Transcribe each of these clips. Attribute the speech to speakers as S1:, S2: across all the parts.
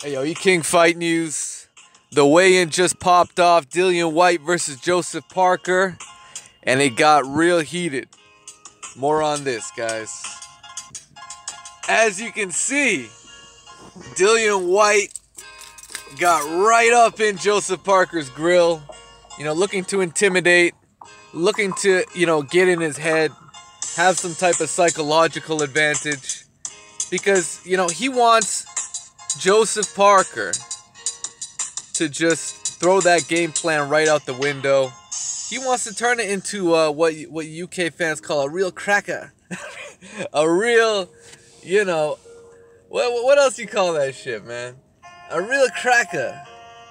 S1: Hey yo, King Fight News. The weigh-in just popped off. Dillian Whyte versus Joseph Parker. And it got real heated. More on this, guys. As you can see, Dillian Whyte got right up in Joseph Parker's grill. You know, looking to intimidate. Looking to, get in his head. Have some type of psychological advantage. Because, he wants Joseph Parker to just throw that game plan right out the window. He wants to turn it into what UK fans call a real cracker. A real, what else you call that shit, man? A real cracker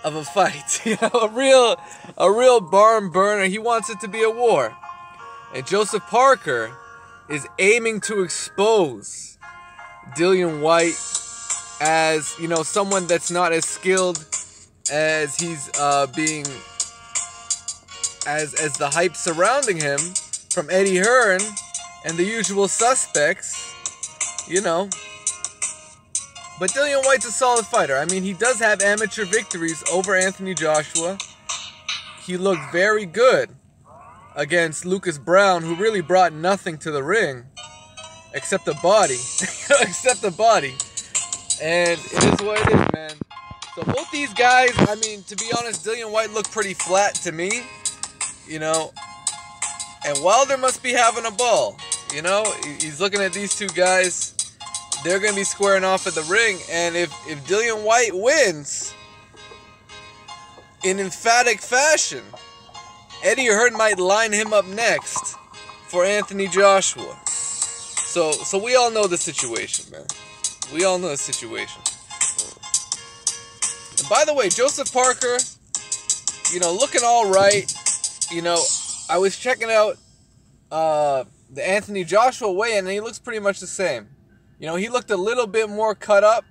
S1: of a fight. A real barn burner. He wants it to be a war. And Joseph Parker is aiming to expose Dillian Whyte as, someone that's not as skilled as he's being, as the hype surrounding him from Eddie Hearn and the usual suspects, But Dillian Whyte's a solid fighter. I mean, he does have amateur victories over Anthony Joshua. He looked very good against Lucas Brown, who really brought nothing to the ring except the body. Except the body. And it is what it is, man. So both these guys, I mean, to be honest, Dillian Whyte looked pretty flat to me, And Wilder must be having a ball, He's looking at these two guys. They're going to be squaring off at the ring. And if Dillian Whyte wins in emphatic fashion, Eddie Hearn might line him up next for Anthony Joshua. So we all know the situation, man. We all know the situation. And by the way, Joseph Parker, looking all right. I was checking out the Anthony Joshua weigh-in, and he looks pretty much the same. He looked a little bit more cut up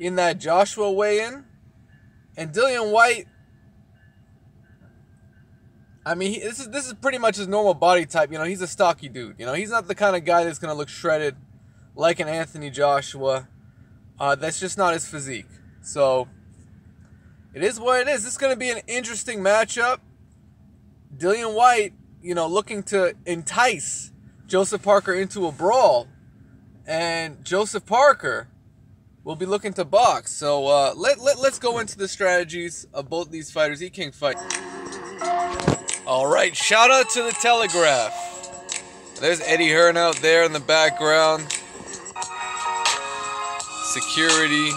S1: in that Joshua weigh-in. And Dillian Whyte, I mean, this is pretty much his normal body type. He's a stocky dude. He's not the kind of guy that's going to look shredded like an Anthony Joshua. That's just not his physique. So, it is what it is. This is going to be an interesting matchup. Dillian Whyte, looking to entice Joseph Parker into a brawl. And Joseph Parker will be looking to box. So, let's go into the strategies of both these fighters. King Fight. All right, shout out to the Telegraph. There's Eddie Hearn out there in the background. Security.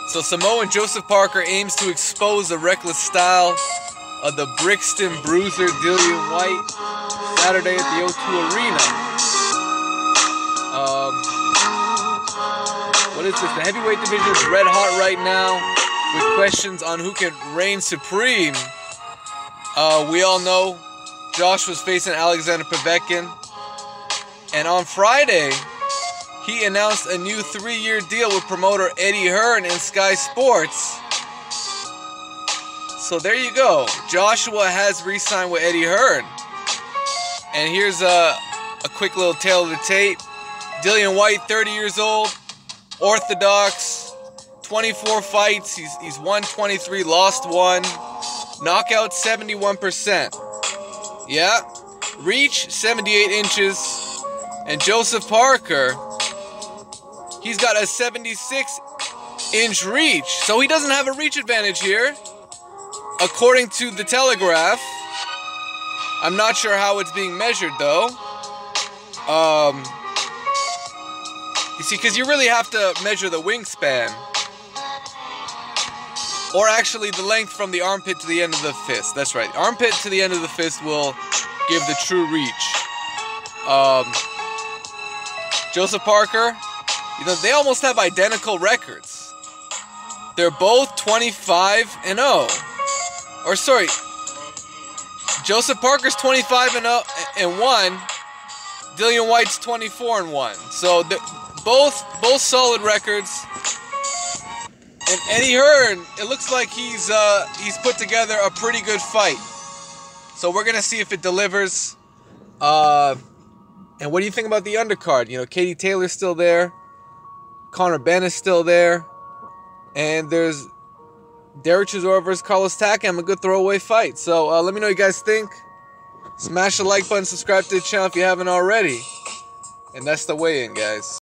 S1: So Samoan Joseph Parker aims to expose the reckless style of the Brixton bruiser Dillian Whyte Saturday at the O2 Arena. What is this? The heavyweight division is red hot right now with questions on who can reign supreme. We all know Josh was facing Alexander Povetkin. And on Friday, he announced a new 3-year deal with promoter Eddie Hearn and Sky Sports. So there you go. Joshua has re-signed with Eddie Hearn. And here's a quick little tale of the tape. Dillian Whyte, 30 years old, orthodox, 24 fights. He's won 23, lost 1. Knockout 71%. Yeah. Reach 78 inches. And Joseph Parker, he's got a 76-inch reach. So he doesn't have a reach advantage here, according to the Telegraph. I'm not sure how it's being measured, though. You see, because you really have to measure the wingspan. Or actually the length from the armpit to the end of the fist. That's right. Armpit to the end of the fist will give the true reach. Joseph Parker, they almost have identical records. They're both 25-0. Or sorry, Joseph Parker's 25-0 and 1. Dillian Whyte's 24-1. So both solid records. And Eddie Hearn, it looks like he's put together a pretty good fight. So we're gonna see if it delivers. And what do you think about the undercard? Katie Taylor's still there. Conor Benn is still there. And there's Derek Chisora versus Carlos Takam, a good throwaway fight. So let me know what you guys think. Smash the like button, subscribe to the channel if you haven't already. And that's the weigh-in, guys.